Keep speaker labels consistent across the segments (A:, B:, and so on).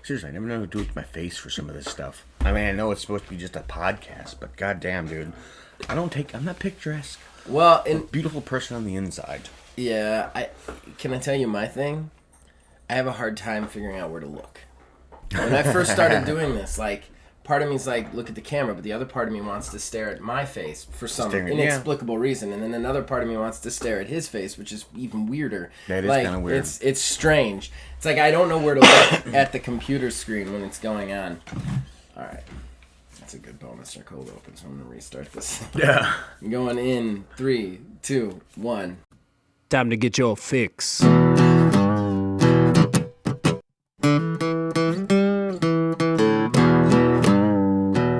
A: seriously, I never know what to do with my face for some of this stuff. I mean, I know it's supposed to be just a podcast, but goddamn, dude, I'm not picturesque.
B: Well,
A: I'm a beautiful person on the inside.
B: Yeah, can I tell you my thing? I have a hard time figuring out where to look. When I first started doing this, like, part of me is like, look at the camera, but the other part of me wants to stare at my face for some inexplicable reason, and then another part of me wants to stare at his face, which is even weirder.
A: That is kind of weird.
B: It's strange. It's like I don't know where to look at the computer screen when it's going on. All right. That's a good bonus or cold open, so I'm going to restart this.
A: Yeah.
B: I'm going in 3, 2, 1.
C: Time to get your fix.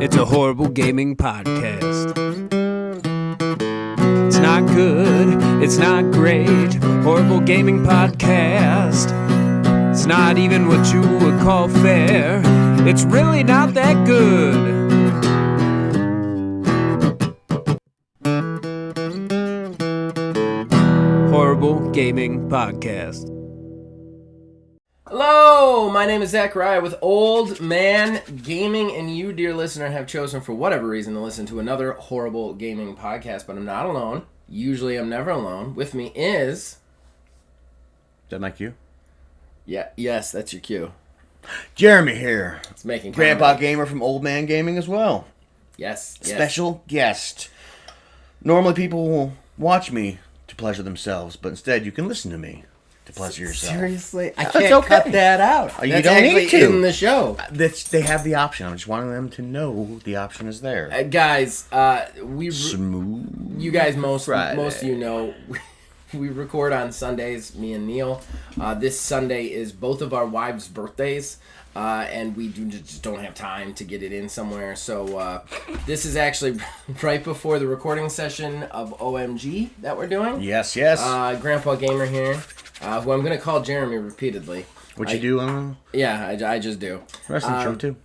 C: It's a horrible gaming podcast. It's not good, it's not great. Horrible gaming podcast. It's not even what you would call fair. It's really not that good. Horrible Gaming Podcast.
B: Hello, my name is Zachariah with Old Man Gaming, and you, dear listener, have chosen for whatever reason to listen to another horrible gaming podcast, but I'm not alone. Usually I'm never alone. With me is...
A: Is that my cue?
B: Yeah, yes, that's your cue.
A: Jeremy here.
B: It's making
A: Grandpa Gamer from Old Man Gaming as well.
B: Yes.
A: Special guest. Normally people will watch me to pleasure themselves, but instead you can listen to me to pleasure yourself.
B: Seriously? I
A: That's
B: can't
A: okay.
B: cut that out.
A: You
B: That's
A: don't
B: actually
A: need to.
B: in the show.
A: They have the option. I'm just wanting them to know the option is there.
B: Guys,
A: Smooth.
B: you guys, most
A: Friday.
B: of you know, we record on Sundays, me and Neil. This Sunday is both of our wives' birthdays, and we just don't have time to get it in somewhere. So this is actually right before the recording session of OMG that we're doing.
A: Yes.
B: Grandpa Gamer here, who I'm going to call Jeremy repeatedly.
A: What you do?
B: Yeah, I just do.
A: Wrestling show too.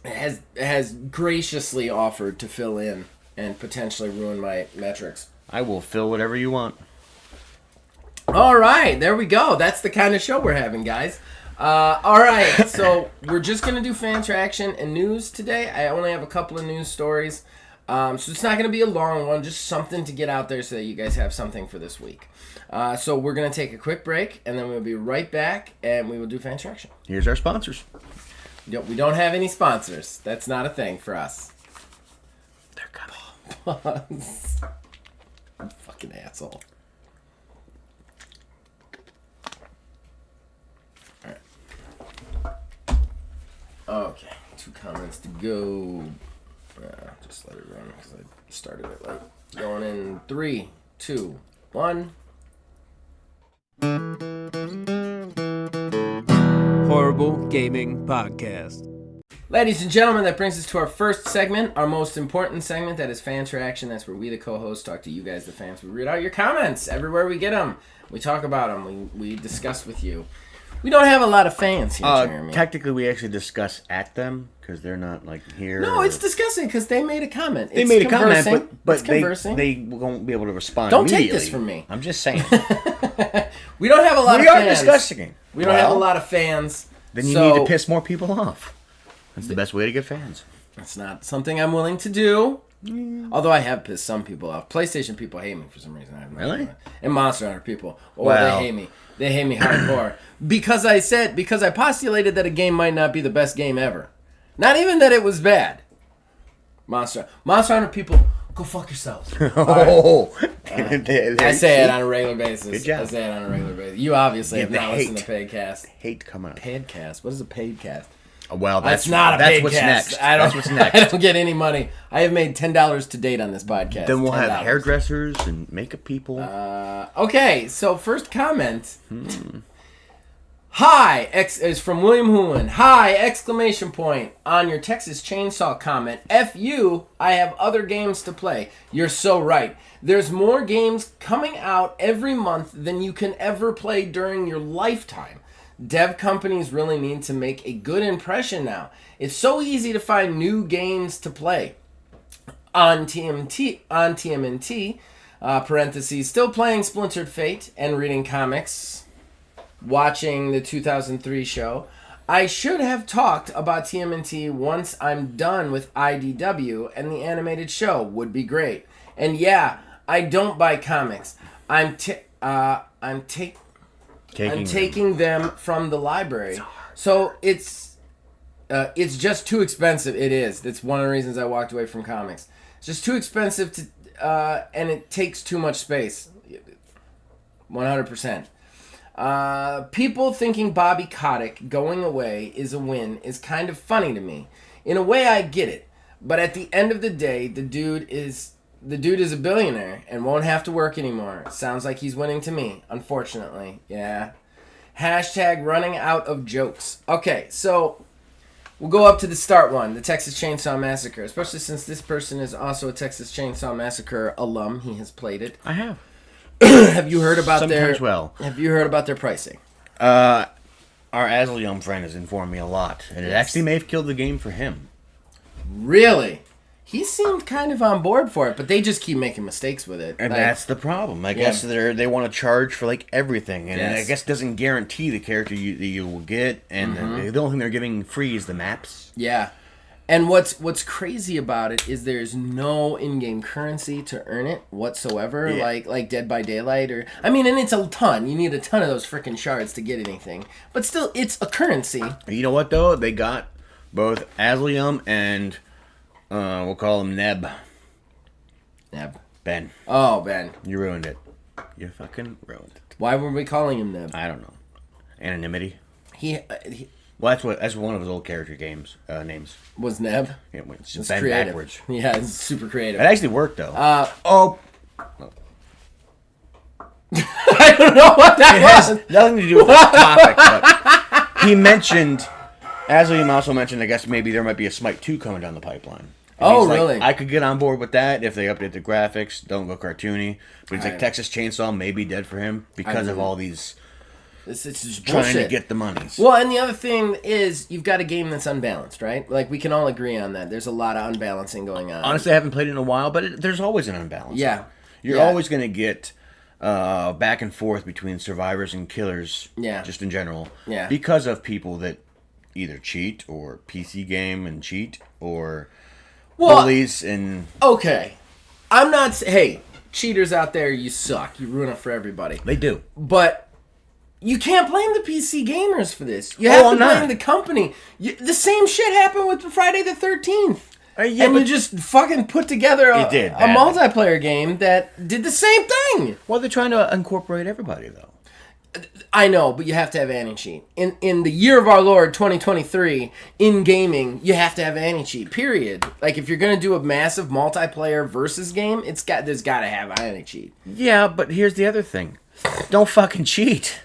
B: Has graciously offered to fill in and potentially ruin my metrics.
A: I will fill whatever you want.
B: All right, there we go. That's the kind of show we're having, guys. All right, so we're just going to do fan traction and news today. I only have a couple of news stories, so it's not going to be a long one, just something to get out there so that you guys have something for this week. So we're going to take a quick break, and then we'll be right back, and we will do fan traction.
A: Here's our sponsors.
B: We don't have any sponsors. That's not a thing for us.
A: They're coming.
B: Pause. Fucking asshole. Okay, 2 comments to go. Just let it run because I started it late. Going in 3, 2, 1.
C: Horrible Gaming Podcast.
B: Ladies and gentlemen, that brings us to our first segment, our most important segment, that is Fan Traction. That's where we, the co-hosts, talk to you guys, the fans. We read out your comments everywhere we get them. We talk about them. We discuss with you. We don't have a lot of fans here, Jeremy.
A: Technically, we actually discuss at them because they're not like here.
B: No, it's discussing because they made a comment.
A: They made a comment, but
B: conversing.
A: they won't be able to respond.
B: Don't
A: immediately.
B: take this from me.
A: I'm just saying.
B: We don't have a lot of fans.
A: We are discussing.
B: We don't have a lot of fans.
A: Then you need to piss more people off. That's the best way to get fans.
B: That's not something I'm willing to do. Although I have pissed some people off. PlayStation people hate me for some reason. I have no idea. And Monster Hunter people. They hate me. They hate me hardcore. Because I postulated that a game might not be the best game ever. Not even that it was bad. Monster Hunter people, go fuck yourselves.
A: Oh.
B: I say it on a regular basis.
A: Good job.
B: I say it on a regular basis. You obviously have not listened to Paidcast.
A: Hate coming up.
B: Paidcast? What is a Paidcast?
A: Well,
B: that's not a Paidcast.
A: What's next.
B: That's what's next. I don't get any money. I have made $10 to date on this podcast.
A: Then we'll
B: $10.
A: have hairdressers and makeup people.
B: Okay, so first comment. Hi, is from William Hoolan. Hi, exclamation point on your Texas Chainsaw comment. F you, I have other games to play. You're so right. There's more games coming out every month than you can ever play during your lifetime. Dev companies really need to make a good impression now. It's so easy to find new games to play. On TMNT, parentheses, still playing Splintered Fate and reading comics, watching the 2003 show. I should have talked about TMNT once I'm done with IDW, and the animated show would be great. And yeah, I don't buy comics. I'm taking them from the library. So it's just too expensive. It is. That's one of the reasons I walked away from comics. It's just too expensive to, and it takes too much space. 100%. People thinking Bobby Kotick going away is a win is kind of funny to me. In a way, I get it. But at the end of the day, the dude is a billionaire and won't have to work anymore. Sounds like he's winning to me, unfortunately. Yeah. Hashtag running out of jokes. Okay, so we'll go up to the start one, the Texas Chainsaw Massacre, especially since this person is also a Texas Chainsaw Massacre alum. He has played it.
A: I have.
B: Have you heard about
A: Sometimes well.
B: Have you heard about their pricing?
A: Our Aslium friend has informed me a lot, and it actually may have killed the game for him.
B: Really? He seemed kind of on board for it, but they just keep making mistakes with it.
A: And that's the problem. I guess they want to charge for like everything, and I guess it doesn't guarantee the character you will get. And the only thing they're giving free is the maps.
B: Yeah, and what's crazy about it is there's no in-game currency to earn it whatsoever. Yeah. Like Dead by Daylight, and it's a ton. You need a ton of those freaking shards to get anything, but still, it's a currency.
A: You know what though? They got both Aslium and. We'll call him Neb. Ben.
B: Oh, Ben.
A: You ruined it. You fucking ruined it.
B: Why were we calling him Neb?
A: I don't know. Anonymity.
B: Well,
A: that's one of his old character names.
B: Was Neb?
A: Yeah, it's
B: Ben creative. Backwards. Yeah, it's super creative.
A: It actually worked though.
B: I don't know what that was.
A: Has nothing to do with the topic, but he mentioned. Aslium also mentioned, I guess maybe there might be a Smite 2 coming down the pipeline. And
B: really?
A: I could get on board with that if they update the graphics, don't go cartoony. But he's like, Texas Chainsaw may be dead for him because of all these
B: it's just
A: trying
B: bullshit.
A: to get the monies.
B: Well, and the other thing is you've got a game that's unbalanced, right? Like, we can all agree on that. There's a lot of unbalancing going on.
A: Honestly, I haven't played it in a while, but there's always an unbalance.
B: Yeah.
A: You're always going to get back and forth between survivors and killers, just in general, because of people that either cheat or PC game and cheat or bullies and...
B: Okay. I'm not... Hey, cheaters out there, you suck. You ruin it for everybody.
A: They do.
B: But you can't blame the PC gamers for this. You have to blame the company. The same shit happened with Friday the 13th. And you just fucking put together a multiplayer game that did the same thing.
A: Well, they're trying to incorporate everybody, though.
B: I know, but you have to have anti-cheat. In the year of our Lord, 2023, in gaming, you have to have anti-cheat, period. Like, if you're going to do a massive multiplayer versus game, there's got to have anti-cheat.
A: Yeah, but here's the other thing. Don't fucking cheat.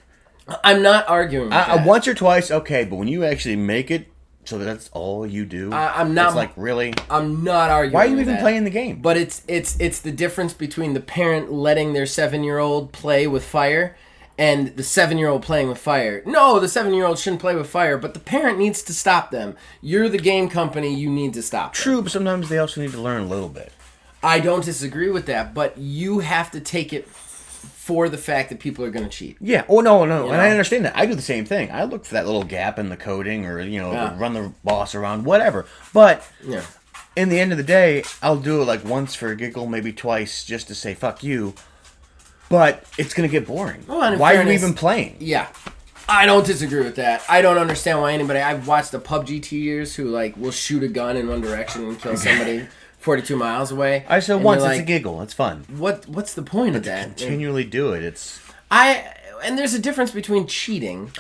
B: I'm not arguing with that.
A: Once or twice, okay, but when you actually make it so that's all you do,
B: I'm not...
A: It's like, really?
B: I'm not arguing
A: Why are you
B: with
A: even
B: that.
A: playing the game?
B: But it's the difference between the parent letting their 7-year-old play with fire and the 7-year-old playing with fire. No, the 7-year-old shouldn't play with fire, but the parent needs to stop them. You're the game company, you need to stop them.
A: True, but sometimes they also need to learn a little bit.
B: I don't disagree with that, but you have to take it for the fact that people are going to cheat.
A: Yeah. Oh, no. You know? And I understand that. I do the same thing. I look for that little gap in the coding or, run the boss around, whatever. But in the end of the day, I'll do it like once for a giggle, maybe twice, just to say, fuck you. But it's going to get boring.
B: Well,
A: why are you even playing?
B: Yeah. I don't disagree with that. I don't understand why anybody... I've watched the PUBG tears who, will shoot a gun in one direction and kill somebody 42 miles away.
A: I said once, it's a giggle. It's fun.
B: What's the point of that?
A: Continually do it. It's...
B: And there's a difference between cheating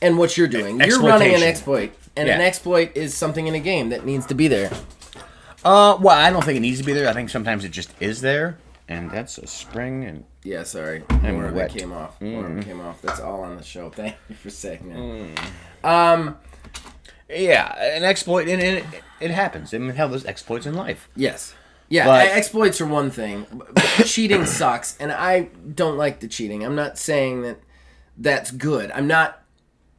B: and what you're doing. You're running an exploit. And an exploit is something in a game that needs to be there.
A: Well, I don't think it needs to be there. I think sometimes it just is there. And that's a spring and...
B: Yeah, sorry. More of it came off. More of it came off. That's all on the show. Thank you for saying that.
A: Yeah, an exploit, and it happens. I mean, hell, there's exploits in life.
B: Yes. Yeah, exploits are one thing. But cheating sucks, and I don't like the cheating. I'm not saying that that's good. I'm not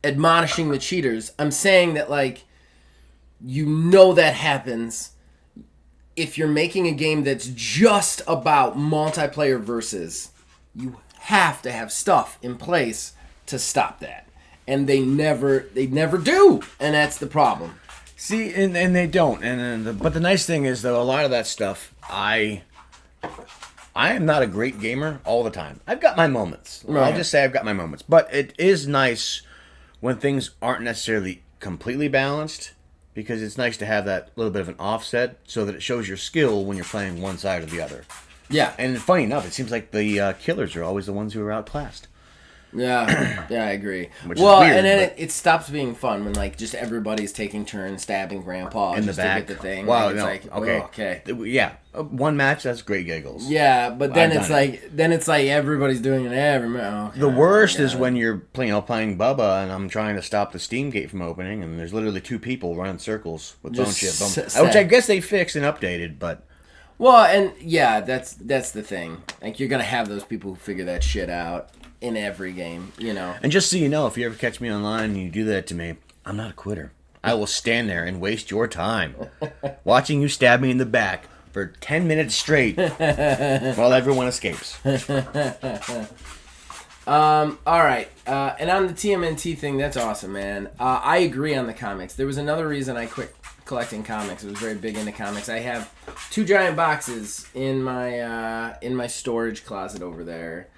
B: admonishing the cheaters. I'm saying that, that happens... If you're making a game that's just about multiplayer versus, you have to have stuff in place to stop that. and they never do, and that's the problem.
A: See, and they don't. But the nice thing is, though, a lot of that stuff, I am not a great gamer all the time. I've got my moments. Right. I'll just say I've got my moments. But it is nice when things aren't necessarily completely balanced, because it's nice to have that little bit of an offset so that it shows your skill when you're playing one side or the other.
B: Yeah.
A: And funny enough, it seems like the killers are always the ones who are outclassed.
B: Yeah, I agree.
A: Which is weird,
B: and then it stops being fun when like just everybody's taking turns stabbing Grandpa
A: in the back.
B: To get the thing.
A: Wow,
B: like,
A: no,
B: it's like,
A: okay. Yeah, one match, that's great giggles.
B: Yeah, but then it's like everybody's doing it every. Okay,
A: the worst is when you're playing Bubba and I'm trying to stop the Steam gate from opening, and there's literally 2 people running circles with bone chip, which I guess they fixed and updated, but.
B: Well, and yeah, that's the thing. Like you're gonna have those people who figure that shit out in every game, you know.
A: And just so you know, if you ever catch me online and you do that to me, I'm not a quitter. I will stand there and waste your time watching you stab me in the back for 10 minutes straight while everyone escapes.
B: All right. And on the TMNT thing, that's awesome, man. I agree on the comics. There was another reason I quit collecting comics. I was very big into comics. I have 2 giant boxes in my storage closet over there.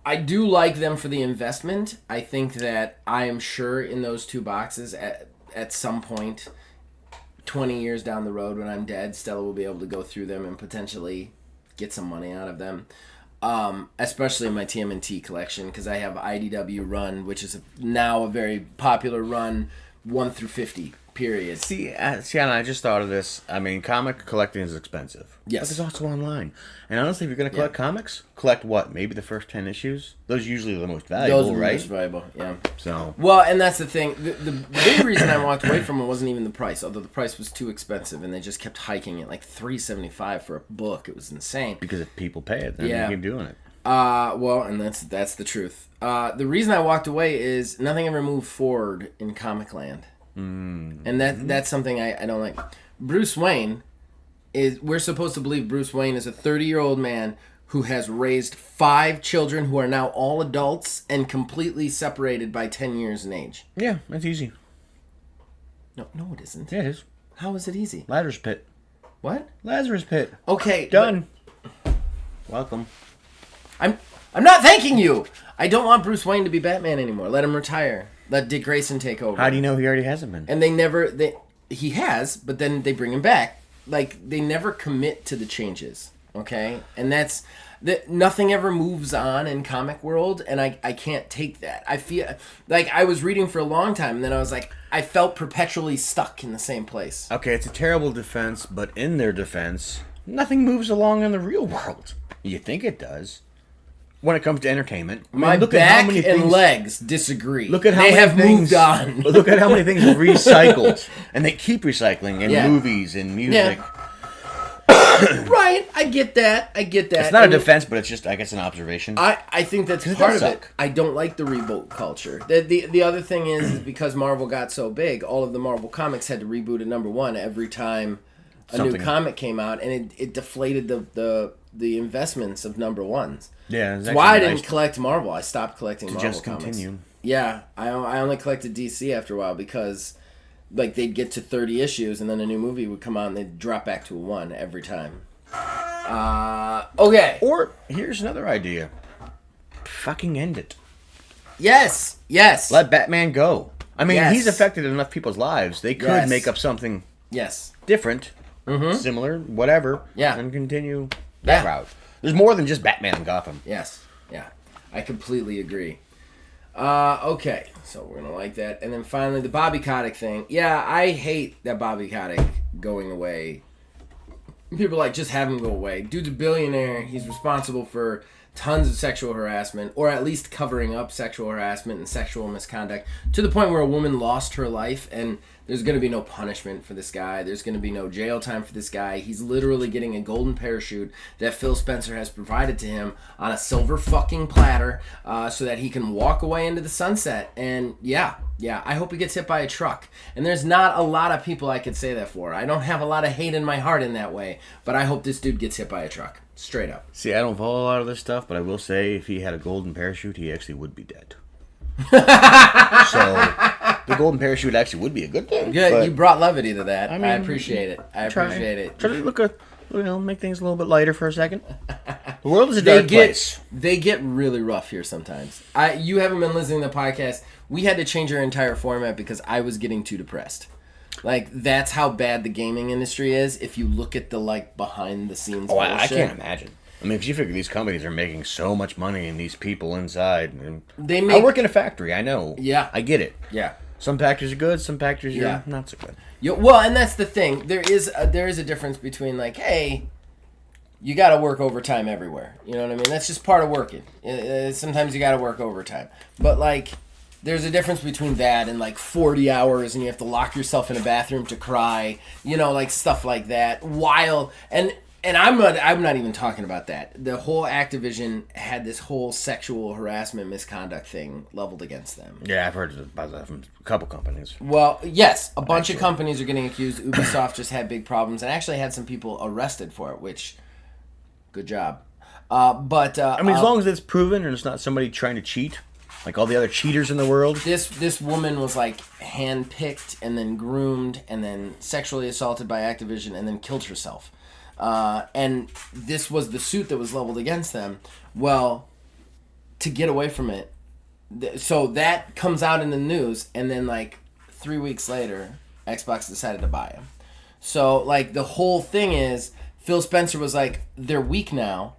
B: I do like them for the investment. I think that I am sure in those 2 boxes at some point, 20 years down the road when I'm dead, Stella will be able to go through them and potentially get some money out of them. Especially in my TMNT collection, because I have IDW Run, which is now a very popular run, 1 through 50. Period.
A: See, Anna, I just thought of this. I mean, comic collecting is expensive.
B: Yes.
A: But it's also online. And honestly, if you're going to collect comics, collect what? Maybe the first 10 issues? Those usually are the most valuable,
B: Those are
A: right?
B: the most valuable, yeah.
A: So.
B: Well, and that's the thing. The big reason I walked away from it wasn't even the price, although the price was too expensive, and they just kept hiking it like $3.75 for a book. It was insane.
A: Because if people pay it, then you keep doing it.
B: Well, and that's the truth. The reason I walked away is nothing ever moved forward in comic land. And that's something I don't like. Bruce Wayne we're supposed to believe Bruce Wayne is a 30-year-old man who has raised 5 children who are now all adults and completely separated by 10 years in age.
A: Yeah, that's easy.
B: No, it isn't.
A: Yeah, it is.
B: How is it easy?
A: Lazarus Pit.
B: What?
A: Lazarus Pit.
B: Okay.
A: Done. Welcome.
B: I'm not thanking you. I don't want Bruce Wayne to be Batman anymore. Let him retire. Let Dick Grayson take over.
A: How do you know he already hasn't been?
B: And he has, but then they bring him back. Like, they never commit to the changes, okay? And that's nothing ever moves on in comic world, and I can't take that. I feel like I was reading for a long time, and then I was like, I felt perpetually stuck in the same place.
A: Okay, it's a terrible defense, but in their defense, nothing moves along in the real world. You think it does. When it comes to entertainment,
B: my back and legs disagree.
A: Look at how
B: they
A: many
B: have
A: things,
B: moved on.
A: Look at how many things are recycled, and they keep recycling in movies and music.
B: Yeah. Right, I get that.
A: It's not a defense, but it's just, I guess, an observation.
B: I think that's part of it. I don't like the reboot culture. The other thing is because Marvel got so big, all of the Marvel comics had to reboot at #1 every time a new comic came out, and it deflated the investments of #1s.
A: Yeah,
B: that's why I didn't collect Marvel. I stopped collecting Marvel
A: just
B: comics.
A: Continue.
B: Yeah, I only collected DC after a while because, like, they'd get to 30 issues and then a new movie would come out and they'd drop back to a 1 every time. Okay.
A: Or here's another idea: fucking end it.
B: Yes.
A: Let Batman go. I mean, he's affected enough people's lives. They could make up something. Different, similar, whatever.
B: Yeah.
A: And continue that route. There's more than just Batman in Gotham.
B: Yes. Yeah. I completely agree. Okay. So we're going to like that. And then finally, the Bobby Kotick thing. Yeah, I hate that Bobby Kotick going away. People are like, just have him go away. Dude's a billionaire. He's responsible for tons of sexual harassment, or at least covering up sexual harassment and sexual misconduct, to the point where a woman lost her life, and there's going to be no punishment for this guy. There's going to be no jail time for this guy. He's literally getting a golden parachute that Phil Spencer has provided to him on a silver fucking platter so that he can walk away into the sunset. And yeah, I hope he gets hit by a truck. And there's not a lot of people I could say that for. I don't have a lot of hate in my heart in that way, but I hope this dude gets hit by a truck. Straight up.
A: See, I don't follow a lot of this stuff, but I will say if he had a golden parachute, he actually would be dead. So the golden parachute actually would be a good thing.
B: Good, you brought levity to that.
A: I mean,
B: I appreciate it. Appreciate it.
A: Try to make things a little bit lighter for a second. The world is a dark place.
B: They get really rough here sometimes. You haven't been listening to the podcast. We had to change our entire format because I was getting too depressed. Like, that's how bad the gaming industry is if you look at the, like, behind-the-scenes bullshit.
A: I can't imagine. I mean, if you figure these companies are making so much money and these people inside... I work in a factory, I know.
B: Yeah.
A: I get it.
B: Yeah.
A: Some factories are good, some factories are not so good.
B: Well, and that's the thing. There is a difference between, like, hey, you got to work overtime everywhere. You know what I mean? That's just part of working. Sometimes you got to work overtime. But, like... There's a difference between that and like 40 hours and you have to lock yourself in a bathroom to cry, you know, like stuff like that. And I'm not even talking about that. The whole Activision had this whole sexual harassment misconduct thing leveled against them.
A: Yeah, I've heard about that from a couple companies.
B: Well, yes, a bunch of companies are getting accused. Ubisoft just had big problems and actually had some people arrested for it, which, good job. I
A: mean, as long as it's proven and it's not somebody trying to cheat. Like all the other cheaters in the world.
B: This woman was like handpicked and then groomed and then sexually assaulted by Activision and then killed herself. And this was the suit that was leveled against them. Well, to get away from it, so that comes out in the news and then like 3 weeks later, Xbox decided to buy him. So like the whole thing is Phil Spencer was like, they're weak now.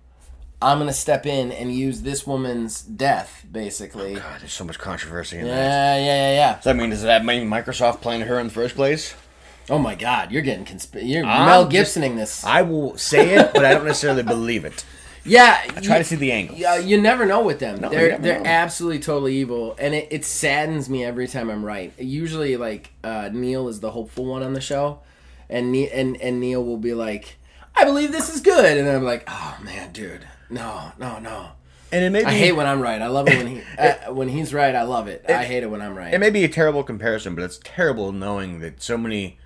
B: I'm going to step in and use this woman's death, basically.
A: Oh God, there's so much controversy in that.
B: Yeah.
A: So, I mean, does that mean Microsoft planted her in the first place?
B: Oh, my God. You're getting you're Mel Gibsoning this.
A: I will say it, but I don't necessarily believe it.
B: Yeah.
A: I try to see the angles.
B: Yeah, you never know with them.
A: No,
B: they're absolutely totally evil, and it saddens me every time I'm right. Usually, like, Neil is the hopeful one on the show, and Neil will be like, I believe this is good, and I'm like, oh, man, dude. No.
A: And it may be,
B: I hate when I'm right. I love it when he's right. I love it. I hate it when I'm right.
A: It may be a terrible comparison, but it's terrible knowing that so many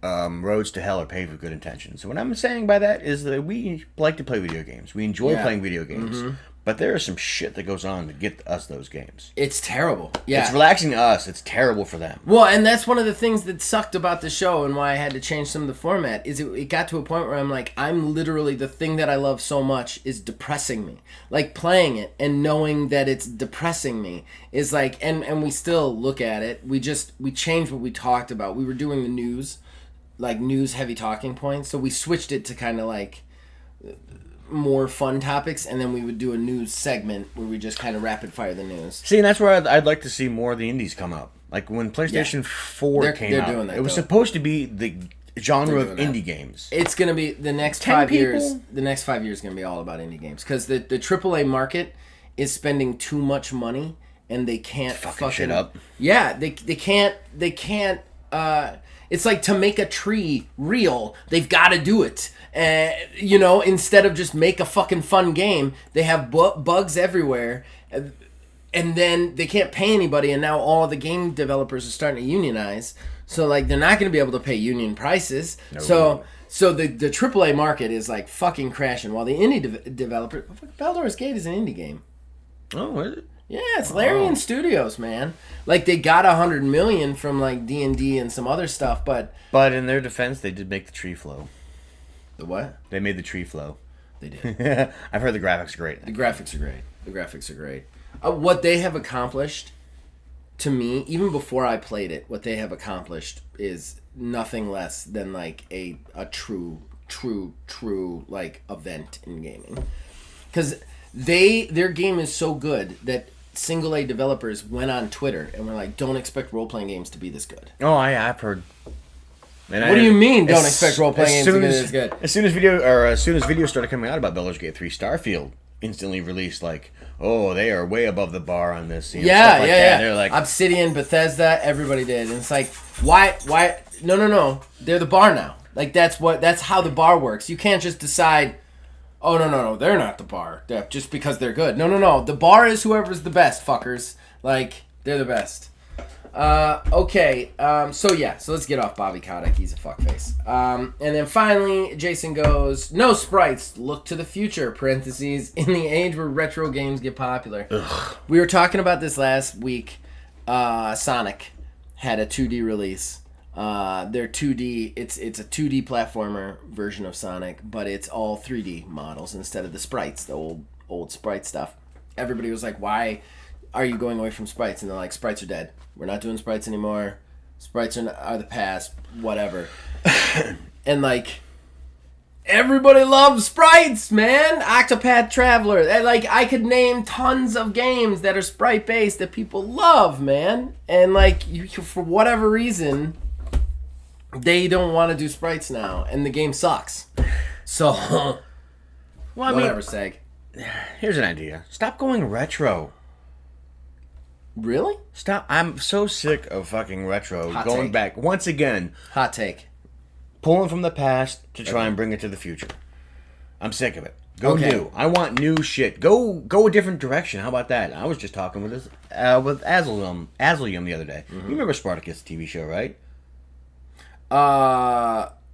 A: roads to hell are paved with good intentions. So what I'm saying by that is that we like to play video games. We enjoy playing video games. Mm-hmm. But there is some shit that goes on to get us those games.
B: It's terrible. Yeah.
A: It's relaxing to us. It's terrible for them.
B: Well, and that's one of the things that sucked about the show and why I had to change some of the format is it got to a point where I'm like, I'm literally, the thing that I love so much is depressing me. Like, playing it and knowing that it's depressing me is like, and we still look at it. We changed what we talked about. We were doing the news, like news-heavy talking points, so we switched it to kind of like more fun topics, and then we would do a news segment where we just kind of rapid fire the news.
A: See, and that's where I'd like to see more of the indies come up. Like when PlayStation 4 came out, doing that, it was supposed to be the genre of indie games.
B: It's going to be the next 5 years. The next 5 years is going to be all about indie games because the AAA market is spending too much money and they can't fucking
A: shit up.
B: Yeah, they can't. It's like to make a tree real, they've got to do it. Instead of just make a fucking fun game, they have bugs everywhere, and then they can't pay anybody, and now all the game developers are starting to unionize, so like they're not going to be able to pay union prices. No. So the AAA market is like fucking crashing, while the indie developer, Baldur's Gate is an indie game.
A: Oh, is it?
B: Yeah, it's Larian Studios, man. Like they got $100 million from like D&D and some other stuff, but
A: in their defense, they did make the tree flow.
B: The what?
A: They made the tree flow.
B: They did.
A: I've heard the graphics are great.
B: The graphics are great. What they have accomplished, to me, even before I played it, what they have accomplished is nothing less than like a true like event in gaming. Because their game is so good that single A developers went on Twitter and were like, "Don't expect role playing games to be this good."
A: Oh, I've heard.
B: And what do you mean? Don't expect role playing games to be this good?
A: As soon as video started coming out about Baldur's Gate 3, Starfield instantly released like, "Oh, they are way above the bar on this."
B: Yeah.
A: They're like
B: Obsidian, Bethesda, everybody did, and it's like, why? No. They're the bar now. Like that's how the bar works. You can't just decide, oh no, they're not the bar just because they're good. No. The bar is whoever's the best, fuckers. Like they're the best. Okay. So let's get off Bobby Kotick. He's a fuckface. And then finally, Jason goes, no sprites. Look to the future. Parentheses. In the age where retro games get popular.
A: Ugh.
B: We were talking about this last week. Sonic had a 2D release. They're 2D. It's a 2D platformer version of Sonic, but it's all 3D models instead of the sprites, the old sprite stuff. Everybody was like, why are you going away from sprites? And they're like, sprites are dead. We're not doing sprites anymore. Sprites are the past. Whatever. And like, everybody loves sprites, man. Octopath Traveler. Like, I could name tons of games that are sprite based that people love, man. And like, for whatever reason, they don't want to do sprites now, and the game sucks. So,
A: well,
B: whatever, Seg.
A: Here's an idea. Stop going retro.
B: Really?
A: Stop. I'm so sick of fucking retro.
B: Hot
A: Going
B: take.
A: back once again.
B: Hot take.
A: Pulling from the past to try and bring it to the future. I'm sick of it. Go
B: Okay.
A: new. I want new shit. Go a different direction. How about that? I was just talking with Azelium the other day. You remember Spartacus TV show, right?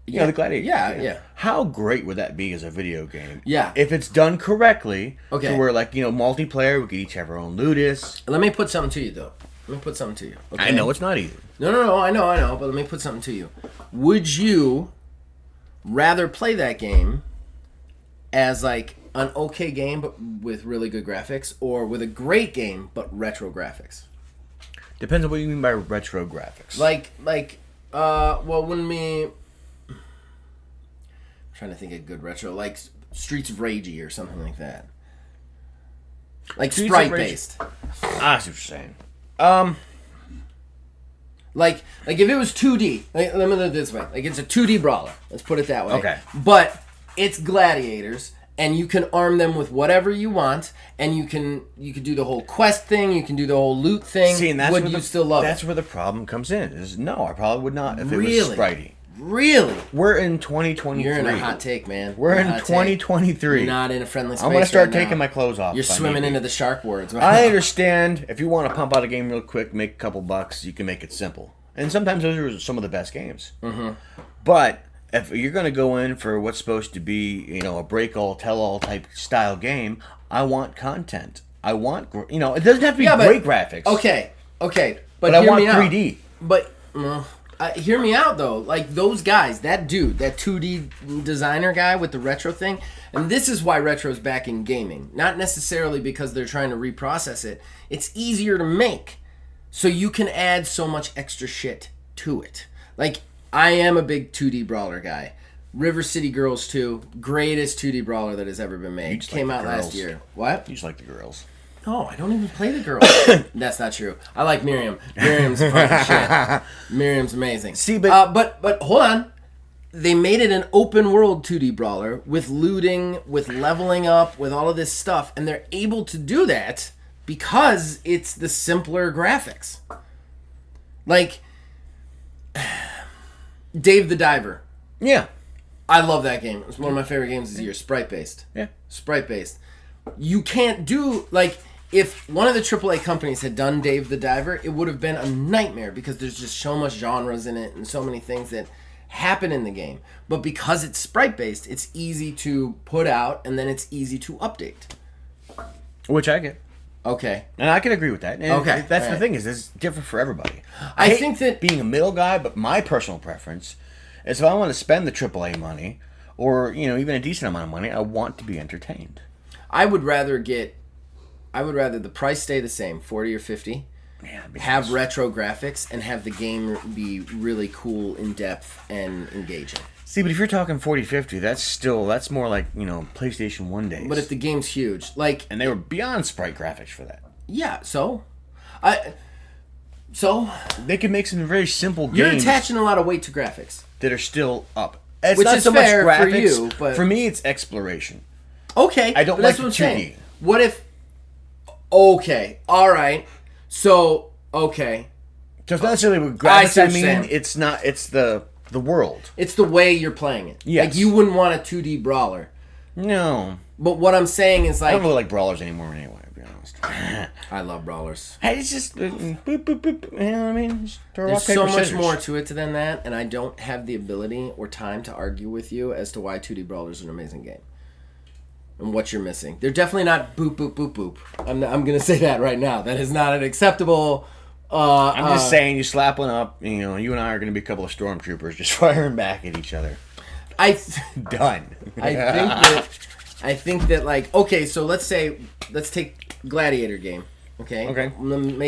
B: Yeah,
A: the Gladiator.
B: Yeah.
A: How great would that be as a video game?
B: Yeah.
A: If it's done correctly,
B: Okay.
A: to where, like, multiplayer, we could each have our own Ludus.
B: Let me put something to you, though. Okay?
A: I know it's not easy.
B: No, I know, but let me put something to you. Would you rather play that game as, like, an okay game but with really good graphics, or with a great game but retro graphics?
A: Depends on what you mean by retro graphics.
B: Wouldn't me... I'm trying to think of good retro, like Streets of Ragey or something like that. Like
A: Streets of
B: sprite
A: Rage.
B: based.
A: I see what you're saying.
B: Like if it was 2D, let me look this way. Like, it's a 2D brawler. Let's put it that way.
A: Okay.
B: But it's gladiators, and you can arm them with whatever you want, and you can do the whole quest thing, you can do the whole loot thing.
A: See, and that's
B: would
A: where
B: you still love
A: That's
B: it?
A: where the problem comes in. Is no, I probably would not if it
B: Really?
A: was spritey.
B: Really?
A: We're in 2023.
B: You're in a hot take, man.
A: We're
B: You're
A: in
B: a hot take.
A: 2023.
B: You're not in a friendly space.
A: I'm gonna start
B: right
A: taking
B: now.
A: my clothes off.
B: You're
A: if I
B: swimming
A: need
B: into
A: to.
B: the shark words.
A: I understand. If you want to pump out a game real quick, make a couple bucks, you can make it simple. And sometimes those are some of the best games. Mm-hmm. But if you're going to go in for what's supposed to be, a break-all, tell-all type style game, I want content. I want, it doesn't have to be great graphics.
B: Okay.
A: But I
B: hear
A: want
B: me out.
A: 3D.
B: But hear me out, though. Like, those guys, that dude, that 2D designer guy with the retro thing, and this is why retro's back in gaming. Not necessarily because they're trying to reprocess it. It's easier to make. So you can add so much extra shit to it. Like, I am a big 2D brawler guy. River City Girls 2, greatest 2D brawler that has ever been made. Came out last year. What?
A: You just like the girls.
B: No, I don't even play the girls. That's not true. I like Miriam. Miriam's fucking shit. Miriam's amazing.
A: See, but
B: hold on. They made it an open world 2D brawler with looting, with leveling up, with all of this stuff, and they're able to do that because it's the simpler graphics. Like Dave the Diver.
A: Yeah.
B: I love that game. It's one of my favorite games this year. Sprite based.
A: Yeah.
B: Sprite based. You can't do, like, if one of the AAA companies had done Dave the Diver, it would have been a nightmare because there's just so much genres in it and so many things that happen in the game. But because it's sprite based, it's easy to put out and then it's easy to update.
A: Which I get.
B: Okay.
A: And I can agree with that. And
B: Okay.
A: That's
B: All
A: the
B: right.
A: thing is it's different for everybody.
B: I
A: hate
B: think that
A: being a middle guy, but my personal preference is if I want to spend the AAA money or, even a decent amount of money, I want to be entertained.
B: I would rather the price stay the same, 40 or 50.
A: Yeah,
B: Have retro graphics and have the game be really cool, in depth, and engaging.
A: See, but if you're talking 40, 50, that's more like, PlayStation 1 days.
B: But if the game's huge,
A: and they were beyond sprite graphics for that.
B: yeah, so
A: They could make some very simple games
B: you're attaching a lot of weight to graphics.
A: that are still up. It's
B: Which
A: not
B: is
A: so much
B: fair for
A: graphics.
B: you, but-
A: for me, it's exploration.
B: Okay,
A: I don't
B: but
A: like
B: that's
A: the
B: what I'm
A: 2D.
B: saying. What if? Okay, all right. So okay,
A: So it's not necessarily with
B: I see
A: graphics. I
B: what you're
A: mean,
B: saying.
A: it's not. It's the world.
B: it's the way you're playing it.
A: Yes.
B: Like, you wouldn't want a 2D brawler.
A: No,
B: But what I'm saying is,
A: I
B: like,
A: don't really like brawlers anymore. Anyway, be honest.
B: I love brawlers.
A: Hey, it's just boop, boop, boop. You know what I mean? Just throw
B: There's
A: rock, paper,
B: so much
A: scissors.
B: more to it than that, and I don't have the ability or time to argue with you as to why 2D Brawlers are an amazing game. And what you're missing. They're definitely not boop, boop, boop, boop. I'm going to say that right now. That is not an acceptable...
A: I'm just saying, you slap one up, you and I are going to be a couple of stormtroopers just firing back at each other. Done.
B: I think that like, okay, so let's take Gladiator game. Okay.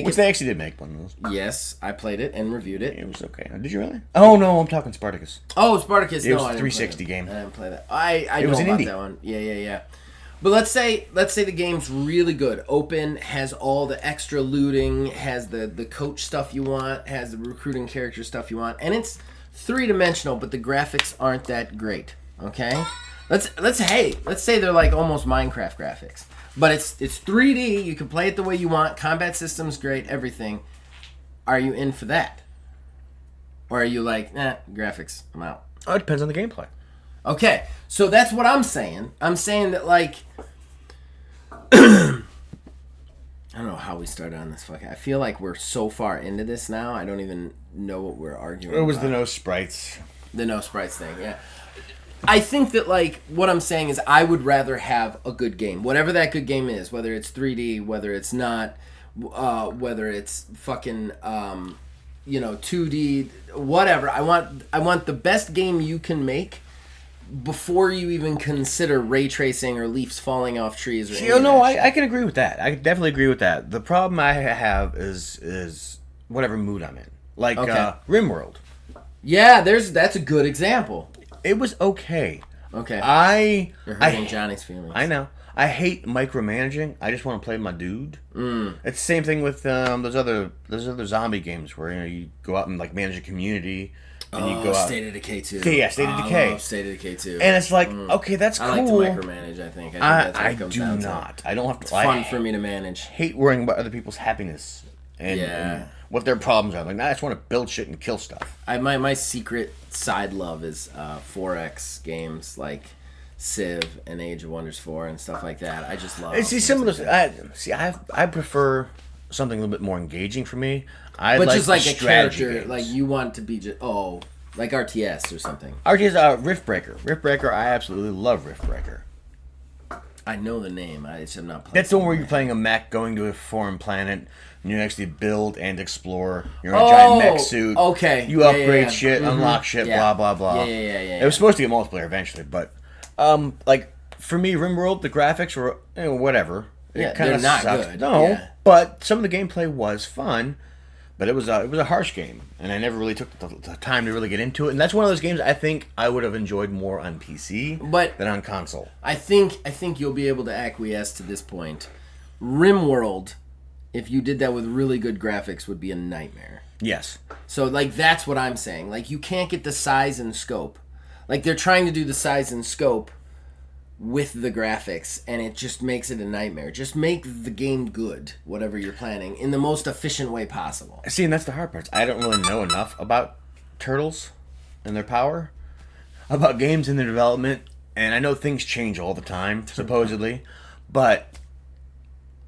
A: Which they actually did make one of those.
B: Yes, I played it and reviewed it.
A: It was okay. Did you really? Oh no, I'm talking Spartacus.
B: Oh, Spartacus.
A: It was a 360 game.
B: I didn't play that. I know about that one. Yeah. But let's say the game's really good. Open, has all the extra looting, has the coach stuff you want, has the recruiting character stuff you want, and it's 3-dimensional, but the graphics aren't that great. Okay? Let's say they're like almost Minecraft graphics. But it's 3D, you can play it the way you want, combat system's great, everything. Are you in for that? Or are you like, graphics, I'm out?
A: Oh, it depends on the gameplay.
B: Okay, so that's what I'm saying. I'm saying that, like, I don't know how we started on this fucking... I feel like we're so far into this now, I don't even know what we're arguing about.
A: It was the no sprites.
B: The no sprites thing, yeah. I think that, like, what I'm saying is I would rather have a good game. Whatever that good game is, whether it's 3D, whether it's not, whether it's fucking, 2D, whatever. I want the best game you can make before you even consider ray tracing or leaves falling off trees.
A: I can agree with that. I can definitely agree with that. The problem I have is whatever mood I'm in. Like RimWorld.
B: Yeah, that's a good example.
A: It was okay.
B: Okay. You're hurting Johnny's feelings.
A: I know. I hate micromanaging. I just want to play my dude. It's the same thing with those other zombie games where you go out and like manage a community. And you go out.
B: State of Decay 2.
A: Yeah, State of Decay.
B: I love State of Decay 2.
A: And it's like, okay, that's cool.
B: I like to micromanage, I think.
A: I do not. I don't have to.
B: It's fun for me to manage.
A: Hate worrying about other people's happiness and what their problems are. Like, I just want to build shit and kill stuff.
B: My secret side love is 4X games like Civ and Age of Wonders 4 and stuff like that. I just love.
A: See, some of those. I prefer something a little bit more engaging for me.
B: But like just like a character,
A: games.
B: like you want to be just like RTS or something.
A: RTS, Riftbreaker. Riftbreaker, I absolutely love Riftbreaker.
B: I know the name. I just have not played.
A: That's the one where you're playing a mech going to a foreign planet. And you actually build and explore. You're in a giant mech suit.
B: Okay.
A: You upgrade shit, unlock shit, blah blah blah.
B: Yeah.
A: It was supposed to get multiplayer eventually, but like for me, RimWorld, the graphics were whatever.
B: It kind of not good.
A: No, but some of the gameplay was fun. But it was a harsh game, and I never really took the time to really get into it. And that's one of those games I think I would have enjoyed more on PC than on console.
B: I think you'll be able to acquiesce to this point. RimWorld, if you did that with really good graphics, would be a nightmare.
A: Yes.
B: So like that's what I'm saying. Like you can't get the size and scope. Like they're trying to do the size and scope with the graphics, and it just makes it a nightmare. Just make the game good, whatever you're planning, in the most efficient way possible.
A: See, and that's the hard part. I don't really know enough about Turtles and their power, about games and their development, and I know things change all the time, supposedly, but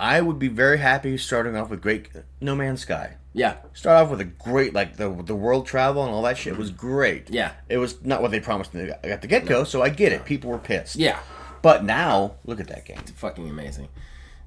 A: I would be very happy starting off with great No Man's Sky.
B: Yeah.
A: Start off with a great, like, the world travel and all that shit was great.
B: Yeah.
A: It was not what they promised at the get-go, so I get it. People were pissed.
B: Yeah.
A: But now, look at that game.
B: It's fucking amazing.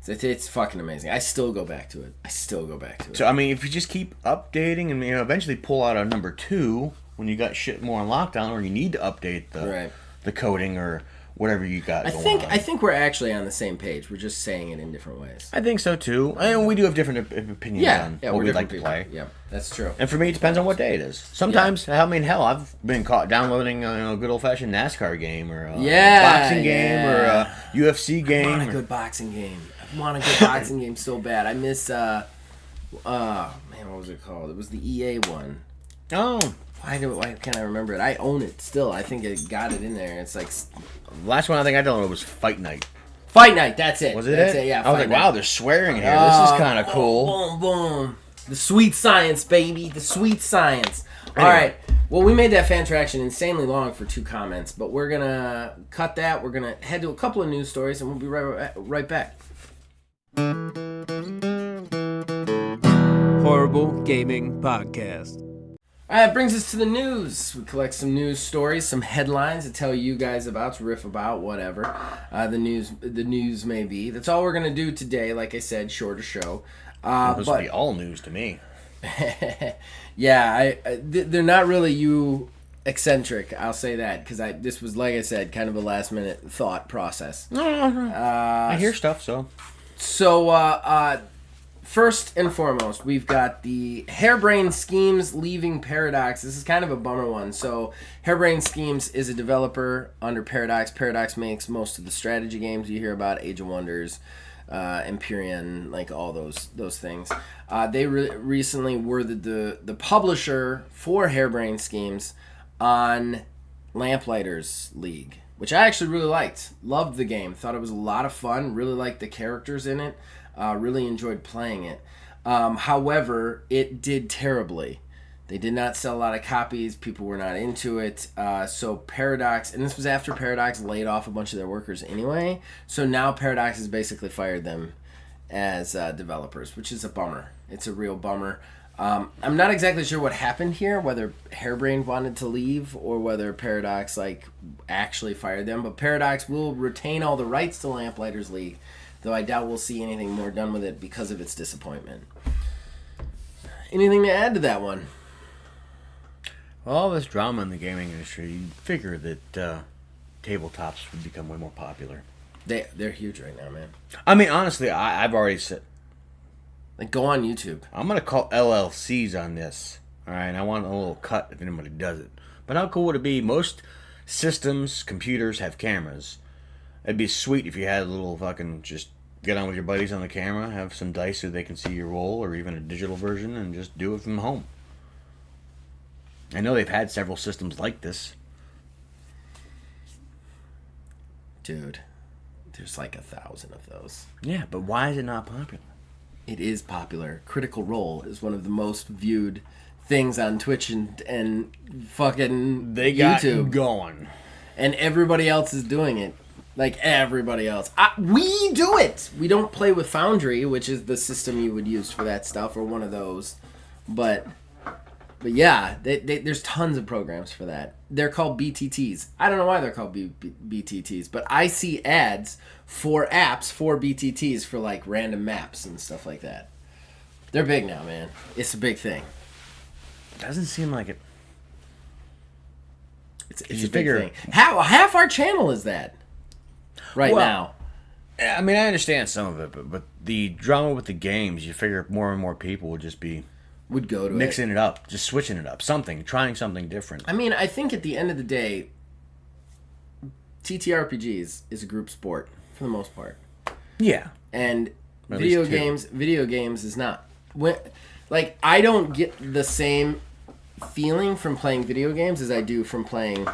B: It's fucking amazing. I still go back to it.
A: So, I mean, if you just keep updating and eventually pull out a number 2 when you got shit more on lockdown or you need to update the coding or whatever you got going on.
B: I think we're actually on the same page. We're just saying it in different ways.
A: I think so, too. And we do have different opinions on what we'd like to play.
B: Yeah, that's true.
A: And for me, it depends on what day it is. Sometimes, hell, I've been caught downloading a good old-fashioned NASCAR game or a boxing game or a UFC game.
B: I want a good boxing game. I want a good boxing game so bad. I miss, man, what was it called? It was the EA one.
A: Oh.
B: Why can't I remember it? I own it still. I think I got it in there. It's like...
A: The last one I think I downloaded was Fight Night.
B: Fight Night, that's it.
A: Was it?
B: That's it, yeah.
A: I was like, wow, they're swearing here. This is kind of cool.
B: Boom, boom. The sweet science, baby. The sweet science. All right. Well, we made that fan traction insanely long for 2 comments, but we're going to cut that. We're going to head to a couple of news stories, and we'll be right back.
C: Horrible Gaming Podcast.
B: All right, that brings us to the news. We collect some news stories, some headlines to tell you guys about, to riff about, whatever the news may be. That's all we're gonna do today. Like I said, shorter show.
A: This will be all news to me.
B: Yeah, they're not really you eccentric. I'll say that because this was, like I said, kind of a last minute thought process.
A: I hear stuff, so.
B: So, first and foremost, we've got the Harebrained Schemes leaving Paradox. This is kind of a bummer one. So, Harebrained Schemes is a developer under Paradox. Paradox makes most of the strategy games you hear about, Age of Wonders, Empyrean, like all those things. They recently were the publisher for Harebrained Schemes on Lamplighters League, which I actually really liked. Loved the game. Thought it was a lot of fun. Really liked the characters in it. Really enjoyed playing it. However, it did terribly. They did not sell a lot of copies. People were not into it. So Paradox, and this was after Paradox laid off a bunch of their workers anyway. So now Paradox has basically fired them as developers, which is a bummer. It's a real bummer. I'm not exactly sure what happened here, whether Harebrained wanted to leave or whether Paradox actually fired them. But Paradox will retain all the rights to Lamplighters League, though I doubt we'll see anything more done with it because of its disappointment. Anything to add to that one?
A: Well, all this drama in the gaming industry, you'd figure that tabletops would become way more popular.
B: They're huge right now, man.
A: I mean, honestly, I've already said...
B: Go on YouTube.
A: I'm going to call LLCs on this. All right, I want a little cut if anybody does it. But how cool would it be? Most systems, computers have cameras. It'd be sweet if you had a little fucking just get on with your buddies on the camera, have some dice so they can see your roll, or even a digital version, and just do it from home. I know they've had several systems like this.
B: Dude, there's 1,000 of those.
A: Yeah, but why is it not popular?
B: It is popular. Critical Role is one of the most viewed things on Twitch and fucking
A: they got
B: YouTube
A: going.
B: And everybody else is doing it. Everybody else. We do it! We don't play with Foundry, which is the system you would use for that stuff, or one of those. But yeah, there's tons of programs for that. They're called BTTs. I don't know why they're called BTTs, but I see ads for apps for BTTs for random maps and stuff like that. They're big now, man. It's a big thing.
A: Doesn't seem like it.
B: It's a big thing. Half our channel is that now.
A: I mean, I understand some of it, but the drama with the games, you figure more and more people would just be
B: would go to
A: mixing it up, just switching it up, trying something different.
B: I mean, I think at the end of the day, TTRPGs is a group sport for the most part.
A: Yeah,
B: and video games is not. I don't get the same feeling from playing video games as I do from playing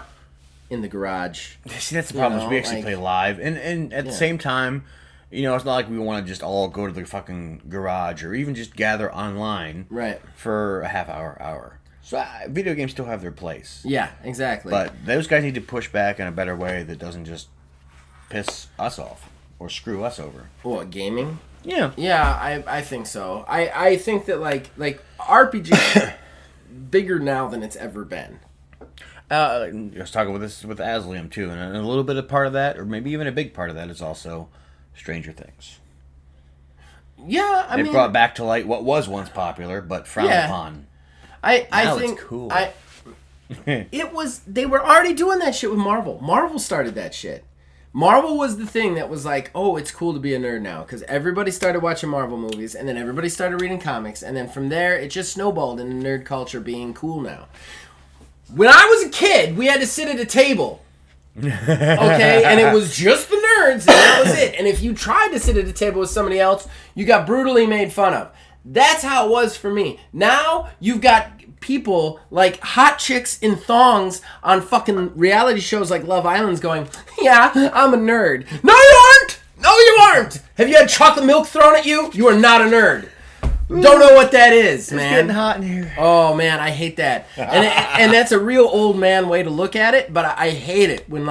B: in the garage.
A: See, that's the problem. We actually play live, and at the same time, it's not like we want to just all go to the fucking garage or even just gather online for a half hour. So video games still have their place.
B: Yeah, exactly.
A: But those guys need to push back in a better way that doesn't just piss us off or screw us over.
B: What, gaming?
A: Yeah.
B: Yeah, I think so. I think that like RPG bigger now than it's ever been.
A: I was talking with Aslium too, and a little bit of part of that, or maybe even a big part of that, is also Stranger Things.
B: Yeah, I mean,
A: it brought back to light what was once popular but frowned upon.
B: I think
A: it's cool.
B: They were already doing that shit with Marvel. Marvel started that shit. Marvel was the thing that was like, oh, it's cool to be a nerd now, because everybody started watching Marvel movies, and then everybody started reading comics, and then from there, it just snowballed into nerd culture being cool now. When I was a kid, we had to sit at a table, okay, and it was just the nerds, and that was it. And if you tried to sit at a table with somebody else, you got brutally made fun of. That's how it was for me. Now, you've got people like hot chicks in thongs on fucking reality shows like Love Island's going, yeah, I'm a nerd. No, you aren't! No, you aren't! Have you had chocolate milk thrown at you? You are not a nerd. Don't know what that is, man.
A: It's getting hot in here.
B: Oh, man, I hate that. And that's a real old man way to look at it, but I hate it when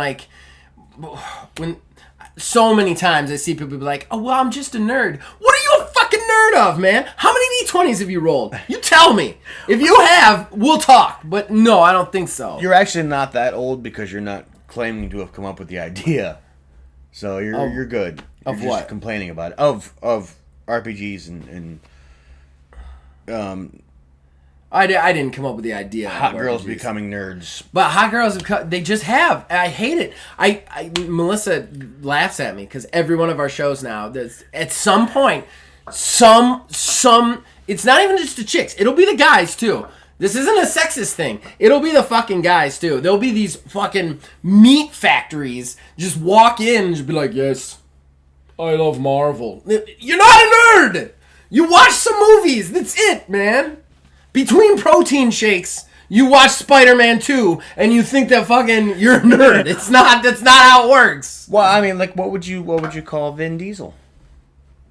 B: so many times I see people be like, oh, well, I'm just a nerd. What are you a fucking nerd of, man? How many D20s have you rolled? You tell me. If you have, we'll talk. But no, I don't think so.
A: You're actually not that old because you're not claiming to have come up with the idea. So you're good. You're
B: of
A: just
B: what?
A: Complaining about it. Of RPGs and
B: I didn't come up with the idea.
A: Hot girls becoming nerds.
B: But hot girls, they just have. I hate it. Melissa laughs at me because every one of our shows now, at some point, it's not even just the chicks. It'll be the guys, too. This isn't a sexist thing. It'll be the fucking guys, too. There'll be these fucking meat factories just walk in and just be like, yes, I love Marvel. You're not a nerd! You watch some movies. That's it, man. Between protein shakes, you watch Spider-Man 2, and you think that fucking you're a nerd. It's not. That's not how it works.
A: Well, I mean, like, what would you call Vin Diesel?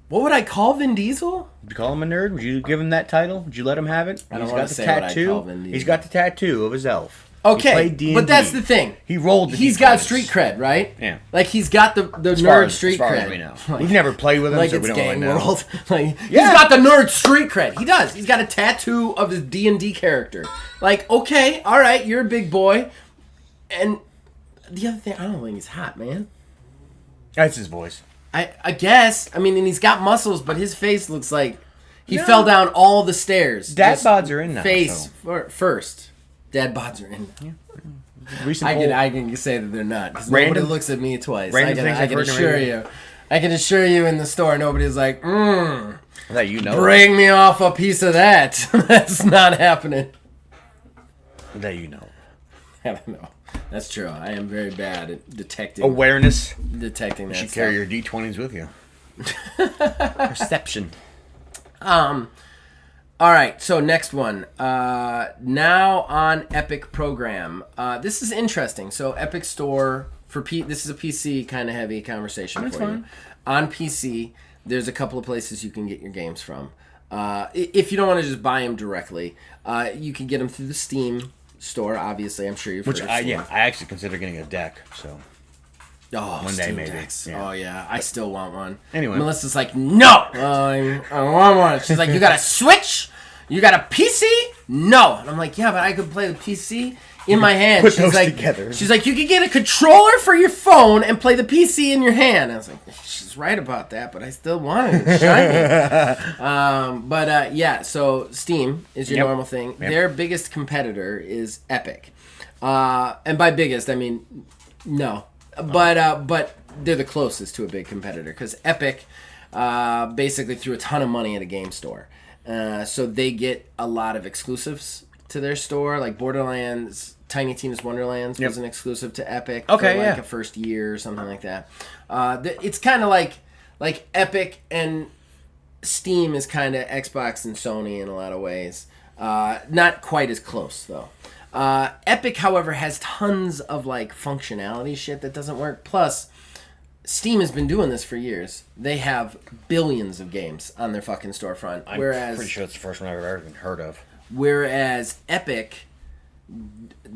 B: What would I call Vin Diesel?
A: Would you call him a nerd? Would you give him that title? Would you let him have it?
B: I don't want to say what I call Vin Diesel.
A: He's got the tattoo of his elf.
B: Okay, but that's the thing.
A: He rolled the
B: He's got street cred, right?
A: Yeah.
B: Like, he's got the nerd street cred.
A: As we know. We've never played with him,
B: like
A: so
B: it's
A: we don't
B: gang
A: really know.
B: world. Like, he's got the nerd street cred. He does. He's got a tattoo of his D&D character. Like, okay, all right, you're a big boy. And the other thing, I don't think he's hot, man.
A: That's his voice.
B: I guess. I mean, and he's got muscles, but his face looks like he fell down all the stairs.
A: Dad bods are in now.
B: Face first. Dad bods are in now. Yeah. I can say that they're not. Because nobody looks at me twice. I can assure you. I can assure you in the store, nobody's like,
A: that you know.
B: Bring me off a piece of that. That's not happening.
A: That you know.
B: I don't know. That's true. I am very bad at detecting.
A: Awareness.
B: Detecting that.
A: You should carry your D20s with you. Perception.
B: All right, so next one. Now on Epic program. This is interesting. So Epic Store for this is a PC kind of heavy conversation for you. On PC, there's a couple of places you can get your games from. If you don't want to just buy them directly, you can get them through the Steam store. Obviously, I'm sure you've heard of Steam.
A: I actually consider getting a deck. So.
B: One
A: day maybe.
B: Yeah. Oh yeah, I still want one.
A: Anyway,
B: Melissa's like, no, I want one. She's like, you got a Switch? You got a PC? No. And I'm like, yeah, but I could play the PC in my hand.
A: Put those together.
B: She's like, you could get a controller for your phone and play the PC in your hand. And I was like, she's right about that, but I still want it. It's shiny. Yeah. So Steam is your normal thing. Yep. Their biggest competitor is Epic, and by biggest I mean no. But they're the closest to a big competitor because Epic basically threw a ton of money at a game store. So they get a lot of exclusives to their store, like Borderlands, Tiny Tina's Wonderlands was an exclusive to Epic for a first year or something like that. It's kind of like Epic and Steam is kind of Xbox and Sony in a lot of ways. Not quite as close though. Epic, however, has tons of like functionality shit that doesn't work. Plus, Steam has been doing this for years. They have billions of games on their fucking storefront.
A: I'm pretty sure it's the first one I've ever even heard of.
B: Whereas Epic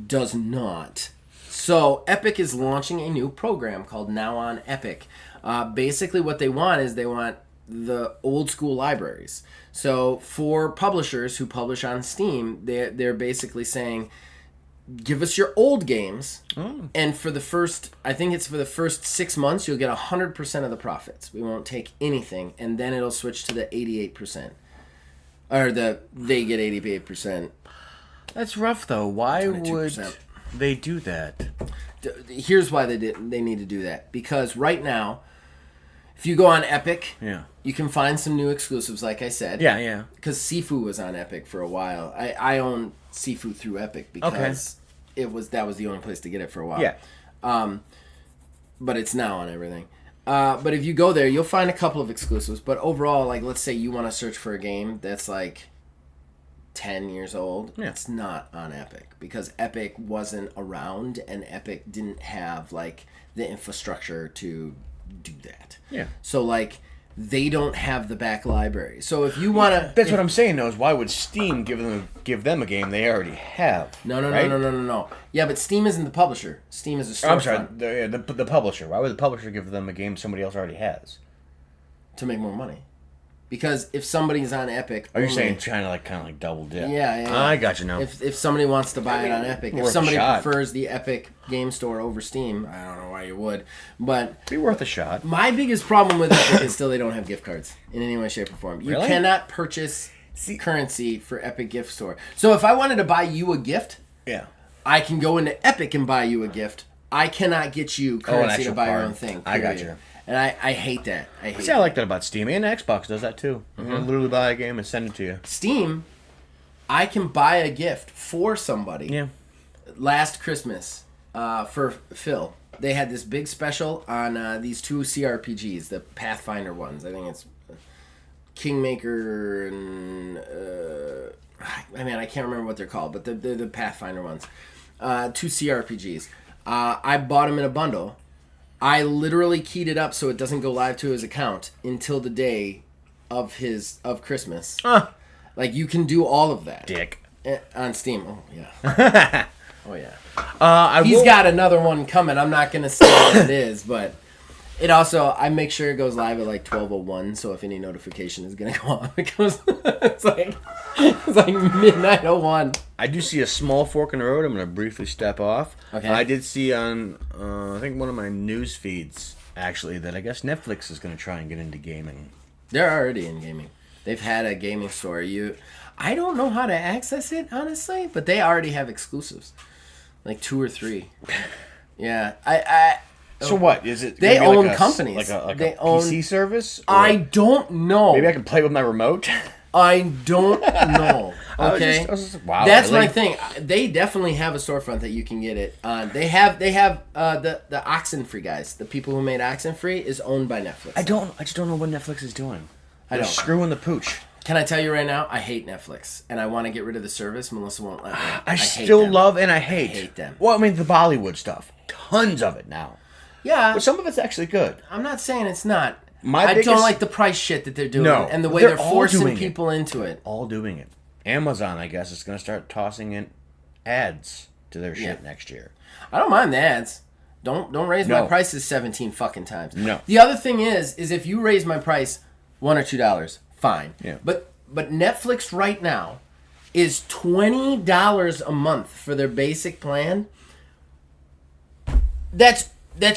B: does not. So Epic is launching a new program called Now on Epic. Basically what they want is they want the old school libraries. So for publishers who publish on Steam, they're basically saying, give us your old games, and for the first 6 months, you'll get 100% of the profits. We won't take anything, and then it'll switch to the 88%. Or they get 88%.
A: That's rough, though. Why 22%. Would they do that?
B: Here's why they need to do that. Because right now, if you go on Epic, you can find some new exclusives, like I said.
A: Yeah.
B: Because Sifu was on Epic for a while. I own Sifu through Epic because that was the only place to get it for a while.
A: Yeah.
B: But it's now on everything. But if you go there, you'll find a couple of exclusives. But overall, like let's say you want to search for a game that's like 10 years old. Yeah. It's not on Epic because Epic wasn't around and Epic didn't have like the infrastructure to do that.
A: Yeah.
B: So like they don't have the back library. So if you want to...
A: That's what I'm saying, though, is why would Steam give them a game they already have?
B: No. Yeah, but Steam isn't the publisher. Steam is a storefront.
A: I'm sorry, the publisher. Why would the publisher give them a game somebody else already has?
B: To make more money. Because if somebody's on Epic...
A: Are you saying trying to kind of double dip?
B: Yeah.
A: I got you now.
B: If somebody wants to buy it on Epic, if somebody prefers the Epic game store over Steam, I don't know why you would, but...
A: Be worth a shot.
B: My biggest problem with Epic is still they don't have gift cards in any way, shape, or form. You cannot purchase currency for Epic Gift Store. So if I wanted to buy you a gift, I can go into Epic and buy you a gift. I cannot get you currency to buy your own thing. Period.
A: I got you.
B: And I hate that.
A: I like that about Steam. And Xbox does that too. Mm-hmm. You literally buy a game and send it to you.
B: Steam, I can buy a gift for somebody. Yeah. Last Christmas, for Phil, they had this big special on these 2 CRPGs, the Pathfinder ones. I think it's Kingmaker and... I can't remember what they're called, but they're the Pathfinder ones. 2 CRPGs. I bought them in a bundle. I literally keyed it up so it doesn't go live to his account until the day of Christmas. Like, you can do all of that.
A: Dick.
B: On Steam. Oh, yeah. Oh, yeah. He's got another one coming. I'm not going to say what it is, but it also, I make sure it goes live at like 12:01, so if any notification is going to go on, it goes, it's like midnight 01.
A: I do see a small fork in the road. I'm going to briefly step off. Okay. I did see on, I think one of my news feeds, actually, that I guess Netflix is going to try and get into gaming.
B: They're already in gaming. They've had a gaming store. I don't know how to access it, honestly, but they already have exclusives. Like 2 or 3. Yeah.
A: So what? Is it?
B: They own companies.
A: Like a PC service?
B: I don't know.
A: Maybe I can play with my remote?
B: I don't know. Okay,
A: wow.
B: That's really? My thing. They definitely have a storefront that you can get it on. They have the Oxenfree guys. The people who made Oxenfree is owned by Netflix.
A: I just don't know what Netflix is doing.
B: They're
A: screwing the pooch.
B: Can I tell you right now? I hate Netflix, and I want to get rid of the service. Melissa won't let me.
A: I still love and I hate.
B: I hate them.
A: Well, I mean the Bollywood stuff. Tons of it now.
B: Yeah,
A: but some of it's actually good.
B: I'm not saying it's not. I don't like the price shit that they're doing and the way they're forcing people into it.
A: All doing it. Amazon, I guess, is going to start tossing in ads to their shit next year.
B: I don't mind the ads. Don't raise my prices 17 fucking times.
A: No.
B: The other thing is if you raise my price $1 or $2, fine. Yeah. But Netflix right now is $20 a month for their basic plan. That's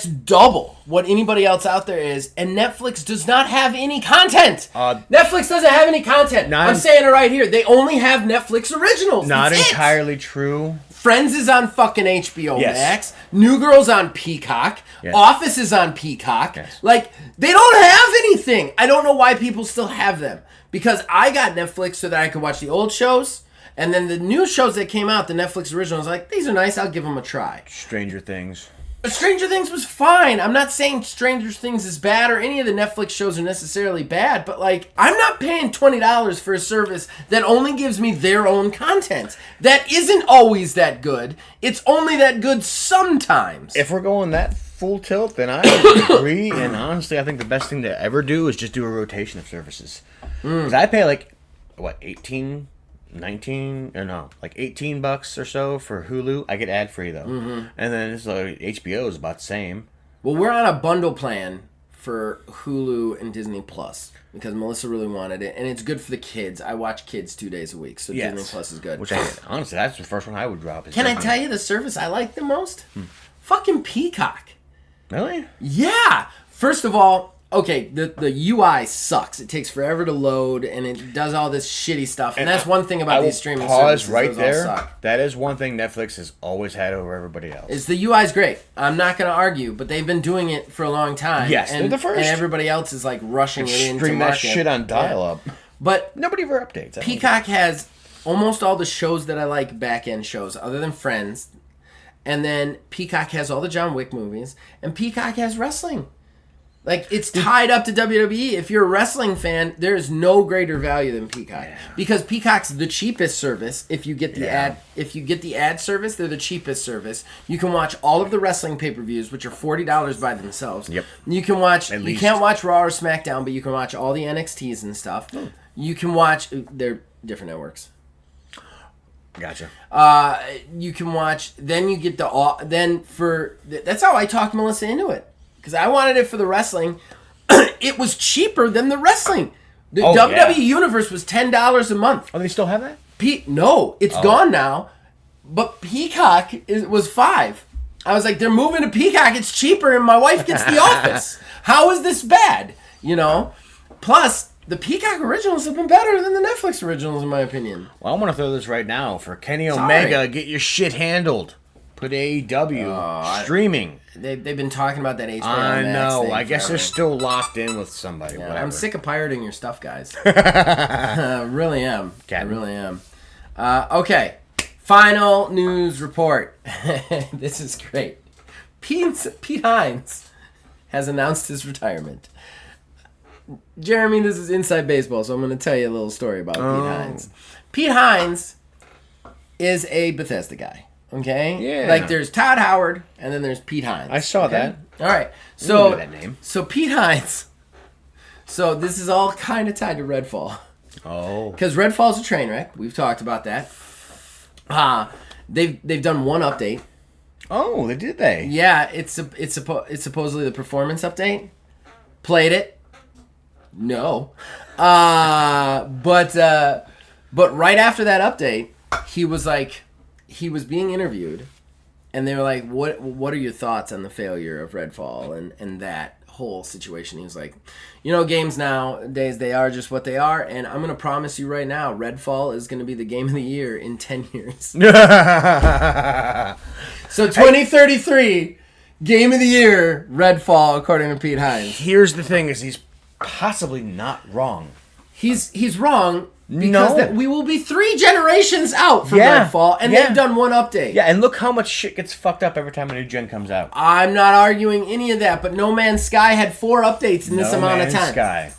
B: double what anybody else out there is, and Netflix does not have any content. Netflix doesn't have any content. I'm saying it right here. They only have Netflix originals.
A: Not entirely true.
B: Friends is on fucking HBO Max. New Girl's on Peacock. Yes. Office is on Peacock. Yes. Like, they don't have anything. I don't know why people still have them. Because I got Netflix so that I could watch the old shows, and then the new shows that came out, the Netflix originals, like, these are nice, I'll give them a try.
A: Stranger Things.
B: Stranger Things was fine. I'm not saying Stranger Things is bad or any of the Netflix shows are necessarily bad, but like, I'm not paying $20 for a service that only gives me their own content. That isn't always that good. It's only that good sometimes.
A: If we're going that full tilt, then I agree. And honestly, I think the best thing to ever do is just do a rotation of services. Because I pay like, what, $18 or so for Hulu. I get ad free though, and then it's like HBO is about the same.
B: Well, we're on a bundle plan for Hulu and Disney Plus because Melissa really wanted it, and it's good for the kids. I watch kids 2 days a week, so Disney Plus is good.
A: Which honestly, that's the first one I would drop.
B: Can I tell you the service I like the most? Fucking Peacock.
A: Really?
B: Yeah. First of all. Okay, the UI sucks. It takes forever to load, and it does all this shitty stuff. And that's one thing about these streaming services.
A: Right there. That is one thing Netflix has always had over everybody else.
B: Is the UI's great. I'm not going to argue, but they've been doing it for a long time.
A: Yes, they're the first.
B: And everybody else is like rushing it into
A: stream
B: market.
A: That shit on dial-up.
B: Yeah. But
A: nobody ever updates.
B: Peacock has almost all the shows that I like, back-end shows, other than Friends. And then Peacock has all the John Wick movies, and Peacock has wrestling. Like, it's tied up to WWE. If you're a wrestling fan, there is no greater value than Peacock. Yeah. Because Peacock's the cheapest service. If you get the ad service, they're the cheapest service. You can watch all of the wrestling pay-per-views, which are $40 by themselves.
A: Yep.
B: You can watch you can't watch Raw or SmackDown, but you can watch all the NXTs and stuff. You can watch they're different networks.
A: Gotcha.
B: You can watch, then you get that's how I talked Melissa into it. Because I wanted it for the wrestling. It was cheaper than the wrestling. The WWE Universe was $10 a month.
A: Oh, they still have that?
B: No, it's gone now. But Peacock was $5. I was like, they're moving to Peacock. It's cheaper, and my wife gets The Office. How is this bad? You know? Plus, the Peacock originals have been better than the Netflix originals, in my opinion.
A: Well, I want to throw this right now. For Kenny Omega, get your shit handled. Put AEW streaming.
B: They've been talking about that HBO
A: I
B: Max
A: know.
B: thing
A: I guess
B: forever.
A: they're still locked in with somebody.
B: Yeah,
A: whatever.
B: I'm sick of pirating your stuff, guys. I really am.
A: Cat.
B: I really am. Okay. Final news report. This is great. Pete Hines has announced his retirement. Jeremy, this is inside baseball, so I'm going to tell you a little story about Pete Hines. Pete Hines is a Bethesda guy. Okay?
A: Yeah.
B: Like, there's Todd Howard, and then there's Pete Hines.
A: I saw that.
B: All right.
A: So that name.
B: So Pete Hines. So this is all kind of tied to Redfall.
A: Oh.
B: Because Redfall's a train wreck. We've talked about that. They've done one update.
A: Oh, did they?
B: Yeah, it's supposedly the performance update. Played it. No. But right after that update, he was being interviewed, and they were like, what are your thoughts on the failure of Redfall and that whole situation? He was like, games nowadays, they are just what they are, and I'm going to promise you right now, Redfall is going to be the game of the year in 10 years. So 2033, game of the year, Redfall, according to Pete Hines.
A: Here's the thing, is he's possibly not wrong.
B: He's wrong. Because we will be 3 generations out from Redfall, and they've done one update.
A: Yeah, and look how much shit gets fucked up every time a new gen comes out.
B: I'm not arguing any of that, but No Man's Sky had 4 updates in this amount of time.
A: Sky.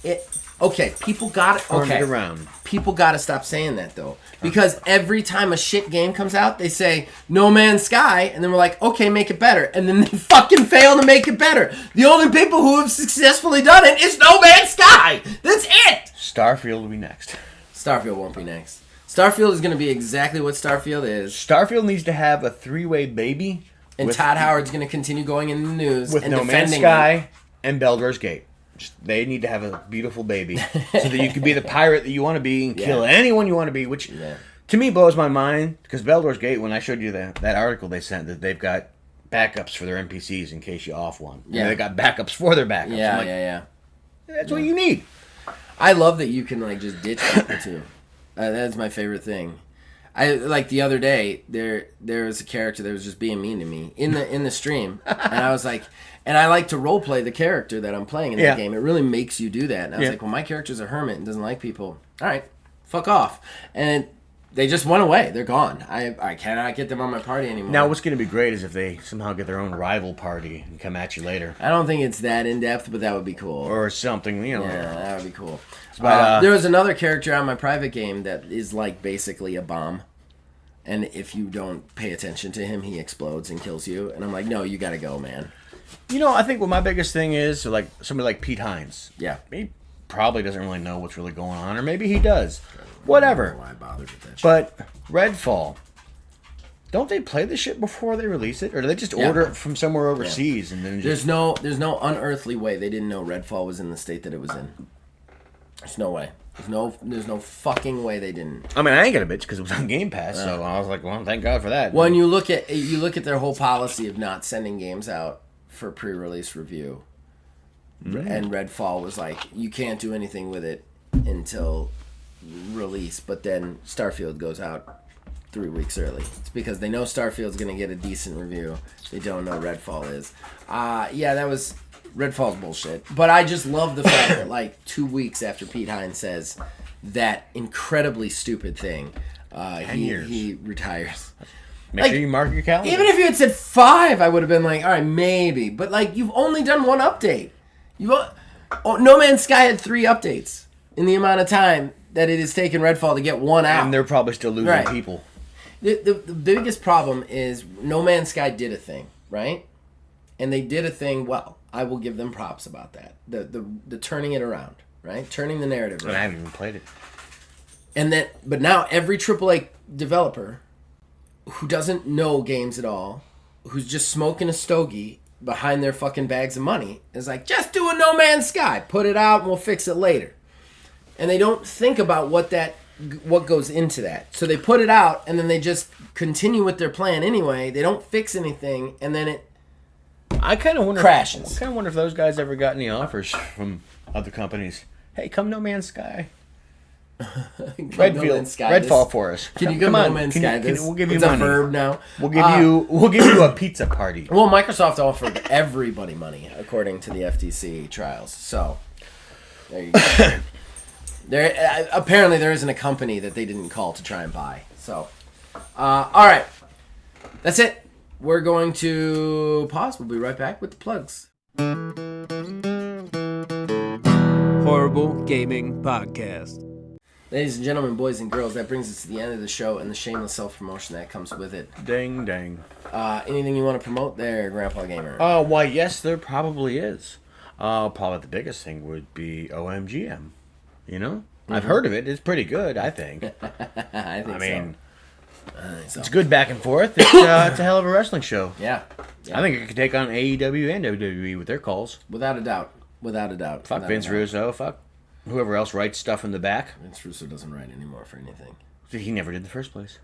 B: People got it. Okay,
A: around.
B: People got to stop saying that though, because every time a shit game comes out, they say No Man's Sky, and then we're like, okay, make it better, and then they fucking fail to make it better. The only people who have successfully done it is No Man's Sky. That's it.
A: Starfield will be next.
B: Starfield won't be next. Starfield is going to be exactly what Starfield is.
A: Starfield needs to have a 3-way baby.
B: And Todd Howard's going to continue going in the news
A: with
B: and
A: No Man's
B: defending
A: Sky and Baldur's Gate. They need to have a beautiful baby so that you can be the pirate that you want to be and kill anyone you want to be, which to me blows my mind. Because Baldur's Gate, when I showed you that article they sent, that they've got backups for their NPCs in case you off one. Yeah. And they got backups for their backups.
B: Yeah.
A: That's what you need.
B: I love that you can just ditch people too. That's my favorite thing. I like the other day there was a character that was just being mean to me in the stream, and I was like, and I like to role play the character that I'm playing in that game. It really makes you do that. And I was like, well, my character's a hermit and doesn't like people. All right, fuck off. And they just went away. They're gone. I cannot get them on my party anymore.
A: Now, what's going to be great is if they somehow get their own rival party and come at you later.
B: I don't think it's that in-depth, but that would be cool.
A: Or something,
B: Yeah, that would be cool. But, there was another character on my private game that is basically a bomb. And if you don't pay attention to him, he explodes and kills you. And I'm like, no, you got to go, man.
A: I think what my biggest thing is, somebody like Pete Hines.
B: Yeah.
A: He probably doesn't really know what's really going on, or maybe he does. Whatever.
B: I don't know why I bothered with that shit.
A: But Redfall, don't they play the shit before they release it, or do they just order it from somewhere overseas and then just?
B: There's no unearthly way they didn't know Redfall was in the state that it was in. There's no way. There's no fucking way they didn't.
A: I mean, I ain't got a bitch because it was on Game Pass, so I was like, well, thank God for that.
B: When you look at their whole policy of not sending games out for pre-release review, and Redfall was like, you can't do anything with it until release, but then Starfield goes out 3 weeks early. It's because they know Starfield's going to get a decent review. They don't know Redfall is. Redfall's bullshit. But I just love the fact that 2 weeks after Pete Hines says that incredibly stupid thing, he retires.
A: Make sure you mark your calendar.
B: Even if you had said 5, I would have been like, all right, maybe. But you've only done one update. No Man's Sky had 3 updates in the amount of time that it has taken Redfall to get one out.
A: And they're probably still losing people.
B: The biggest problem is No Man's Sky did a thing, right? And they did a thing well. I will give them props about that. The turning it around, right? Turning the narrative around.
A: And I haven't even played it.
B: But now every AAA developer who doesn't know games at all, who's just smoking a stogie behind their fucking bags of money, is like, just do a No Man's Sky. Put it out and we'll fix it later. And they don't think about what goes into that. So they put it out and then they just continue with their plan anyway. They don't fix anything and then it crashes.
A: I kind of wonder if those guys ever got any offers from other companies. Hey, come No Man's Sky. Redfall for us.
B: Can you come No Man's Sky?
A: We'll give you
B: it's
A: money.
B: It's a verb now.
A: We'll give you a pizza party.
B: Well, Microsoft offered everybody money according to the FTC trials. So there you go. Apparently there isn't a company that they didn't call to try and buy. So, all right, that's it. We're going to pause. We'll be right back with the plugs.
C: Horrible Gaming Podcast.
B: Ladies and gentlemen, boys and girls, that brings us to the end of the show and the shameless self-promotion that comes with it.
A: Ding, dang.
B: Anything you want to promote there, Grandpa Gamer?
A: Why, yes, there probably is. Probably the biggest thing would be OMGM. You know? Mm-hmm. I've heard of it. It's pretty good, I think.
B: I think so.
A: It's good back and forth. It's a hell of a wrestling show.
B: Yeah.
A: I think it could take on AEW and WWE with their calls.
B: Without a doubt.
A: Fuck Vince Russo. Fuck whoever else writes stuff in the back.
B: Vince Russo doesn't write anymore for anything.
A: He never did in the first place.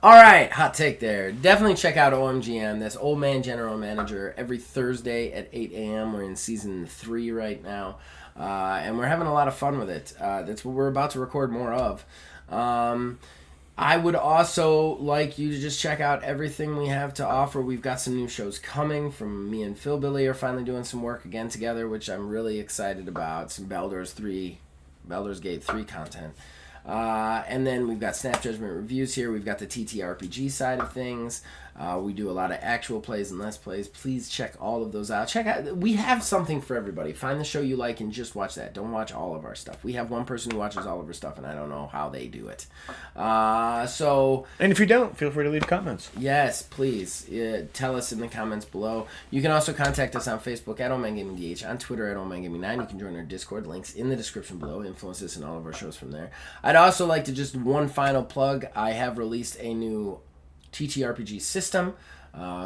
B: All right, hot take there. Definitely check out OMGM. That's Old Man General Manager every Thursday at 8 a.m. We're in season 3 right now. And we're having a lot of fun with it. That's what we're about to record more of. I would also like you to just check out everything we have to offer. We've got some new shows coming from me and Phil Billy are finally doing some work again together, which I'm really excited about. Some Baldur's Gate 3 content. And then we've got Snap Judgment reviews here. We've got the TTRPG side of things. We do a lot of actual plays and less plays. Please check all of those out. We have something for everybody. Find the show you like and just watch that. Don't watch all of our stuff. We have one person who watches all of our stuff, and I don't know how they do it.
A: And if you don't, feel free to leave comments.
B: Yes, please. Tell us in the comments below. You can also contact us on Facebook at OMGamingDH, on Twitter at OMGaming9. You can join our Discord. Links in the description below. Influence us in all of our shows from there. I'd also like to just one final plug. I have released a new TTRPG system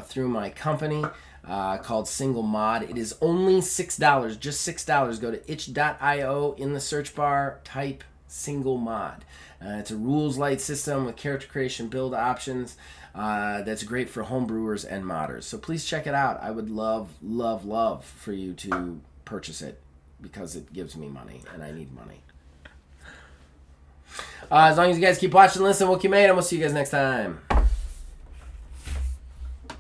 B: through my company called Single Mod. It is only $6, just $6. Go to itch.io, in the search bar, type Single Mod. It's a rules light system with character creation build options that's great for homebrewers and modders. So please check it out. I would love for you to purchase it because it gives me money and I need money. As long as you guys keep watching, listen, we'll keep made, and we'll see you guys next time.